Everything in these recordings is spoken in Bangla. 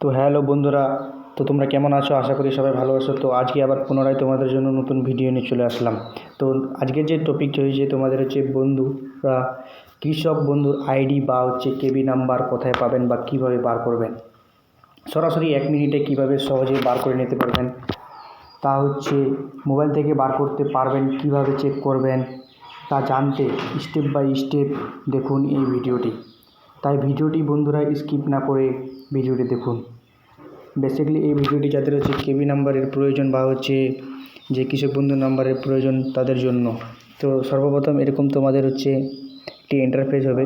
তো হ্যালো বন্ধুরা, তো তোমরা কেমন আছো? আশা করি সবাই ভালো আছো। তো আজকে আবার পুনরায় তোমাদের জন্য নতুন ভিডিও নিয়ে চলে আসলাম। তো আজকের যে টপিক হয়েছে তোমাদের হচ্ছে বন্ধুরা কৃষক বন্ধুর আইডি বা হচ্ছে কেবি নাম্বার কোথায় পাবেন বা কিভাবে বার করবেন, সরাসরি 1 মিনিটে কিভাবে সহজে বার করে নিতে পারবেন, তা হচ্ছে মোবাইল থেকে বার করতে পারবেন, কিভাবে চেক করবেন তা জানতে স্টেপ বাই স্টেপ দেখুন এই ভিডিওটি। তাই ভিডিওটি বন্ধুরা স্কিপ না করে ভিডিওটি দেখুন। বেসিক্যালি এই ভিডিওটি যাদের হচ্ছে কেবি নাম্বারের প্রয়োজন বা হচ্ছে যে কৃষক বন্ধু নাম্বারের প্রয়োজন তাদের জন্য। তো সর্বপ্রথম এরকম তোমাদের হচ্ছে একটি ইন্টারফেস হবে।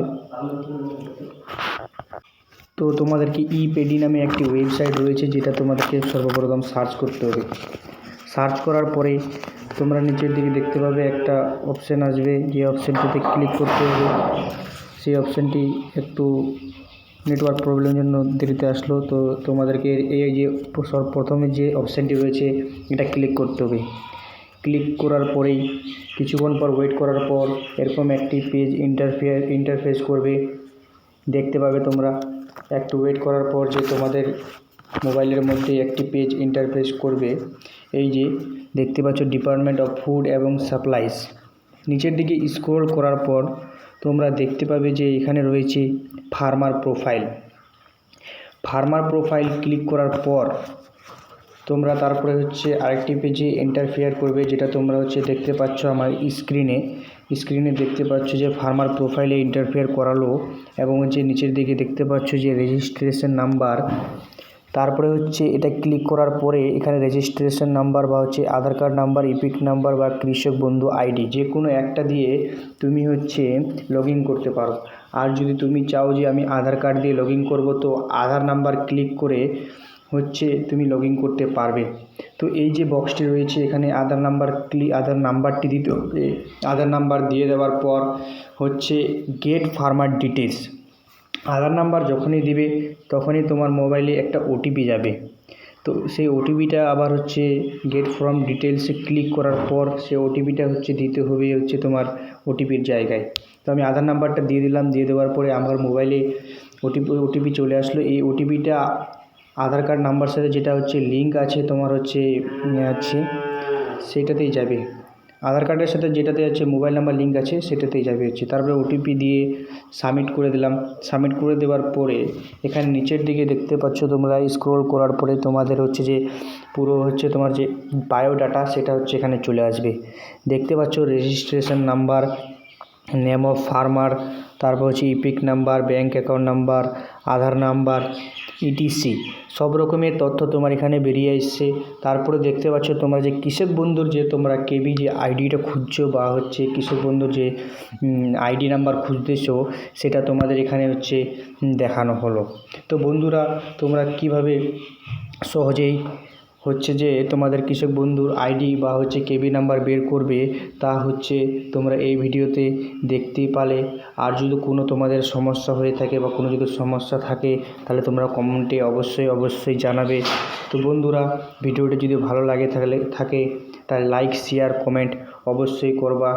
তো তোমাদেরকে ইপেডি নামে একটি ওয়েবসাইট রয়েছে, যেটা তোমাদেরকে সর্বপ্রথম সার্চ করতে হবে। সার্চ করার পরে তোমরা নিচের দিকে দেখতে পাবে একটা অপশান আসবে, যে অপশানটিতে ক্লিক করতে হবে। সেই অপশানটি একটু নেটওয়ার্ক প্রবলেমের জন্য দেরিতে আসলো। তো তোমাদেরকে এই যে প্রথমে যে অপশানটি রয়েছে এটা ক্লিক করতে হবে। ক্লিক করার পরেই কিছুক্ষণ পর ওয়েট করার পর এরকম একটি পেজ ইন্টারফেস করবে, দেখতে পাবে তোমরা। একটু ওয়েট করার পর যে তোমাদের মোবাইলের মধ্যে একটি পেজ ইন্টারফেস করবে। এই যে দেখতে পাচ্ছ ডিপার্টমেন্ট অফ ফুড এবং সাপ্লাইজ। নিচের দিকে স্ক্রল করার পর তোমরা দেখতে পাবে যে এখানে রয়েছে farmer profile. Farmer profile click করার পর তোমরা তারপরে হচ্ছে আরেকটি পেজে ইন্টারফেয়ার করবে, যেটা তোমরা হচ্ছে দেখতে পাচ্ছ আমার স্ক্রিনে দেখতে পাচ্ছ যে ফার্মার প্রোফাইলে ইন্টারফেয়ার করালো, এবং হচ্ছে নিচের দিকে দেখতে পাচ্ছ যে রেজিস্ট্রেশন নাম্বার। তারপরে হচ্ছে এটা ক্লিক করার পরে এখানে রেজিস্ট্রেশন নাম্বার বা হচ্ছে আধার কার্ড নাম্বার, ইপিক নাম্বার বা কৃষক বন্ধু আইডি যে কোনো একটা দিয়ে তুমি হচ্ছে লগ ইন করতে পারো। আর যদি তুমি চাও যে আমি আধার কার্ড দিয়ে লগ ইন করবো, তো আধার নাম্বার ক্লিক করে হচ্ছে তুমি লগ ইন করতে পারবে। তো এই যে বক্সটি রয়েছে এখানে আধার নাম্বারটি দিতে হবে। আধার নাম্বার দিয়ে দেওয়ার পর হচ্ছে গেট ফার্মার ডিটেলস। আধার নাম্বার যখনই দিবে তখনই তোমার মোবাইলে একটা ওটিপি যাবে। তো সেই ওটিপিটা আবার হচ্ছে গেট ফ্রম ডিটেলসে ক্লিক করার পর সেই ওটিপিটা হচ্ছে দিতে হবে হচ্ছে তোমার ওটিপির জায়গায়। তো আমি আধার নাম্বারটা দিয়ে দিলাম। দিয়ে দেওয়ার পরে আমার মোবাইলে ওটিপি চলে আসলো। এই ওটিপিটা আধার কার্ড নাম্বার সাথে যেটা হচ্ছে লিঙ্ক আছে তোমার হচ্ছে সেটাতেই যাবে। আধার কার্ডের সাথে যেটাতে আছে মোবাইল নাম্বার লিঙ্ক আছে সেটাতেই যাবে হচ্ছে। তারপরে ওটিপি দিয়ে সাবমিট করে দিলাম। সাবমিট করে দেওয়ার পরে এখানে নিচের দিকে দেখতে পাচ্ছ তোমরা স্ক্রল করার পরে তোমাদের হচ্ছে যে পুরো হচ্ছে তোমার যে বায়োডাটা সেটা হচ্ছে এখানে চলে আসবে। দেখতে পাচ্ছ registration number, name of farmer, তারপর হচ্ছে EPIC number, bank account number, Aadhaar number, etc সব রকমের তথ্য তোমার এখানে বেরিয়ে এসছে। তারপরে দেখতে পাচ্ছ তোমরা যে কৃষক বন্ধুর যে তোমরা কেবি যে আইডিটা খুঁজছো বা হচ্ছে কৃষক বন্ধুর যে আইডি নাম্বার খুঁজতেছো সেটা তোমাদের এখানে হচ্ছে দেখানো হলো। তো বন্ধুরা তোমরা কিভাবে সহজেই হচ্ছে যে তোমাদের কৃষক বন্ধুর আইডি বা হচ্ছে কেবি নাম্বার বের করবে তা হচ্ছে তোমরা এই ভিডিওতে দেখতেই পালে। আর যদি কোনো তোমাদের সমস্যা হয়ে থাকে বা কোনো যদি সমস্যা থাকে তাহলে তোমরা কমেন্টে অবশ্যই জানাবে। তো বন্ধুরা ভিডিওটি যদি ভালো লাগে তাহলে লাইক শেয়ার কমেন্ট অবশ্যই করবা।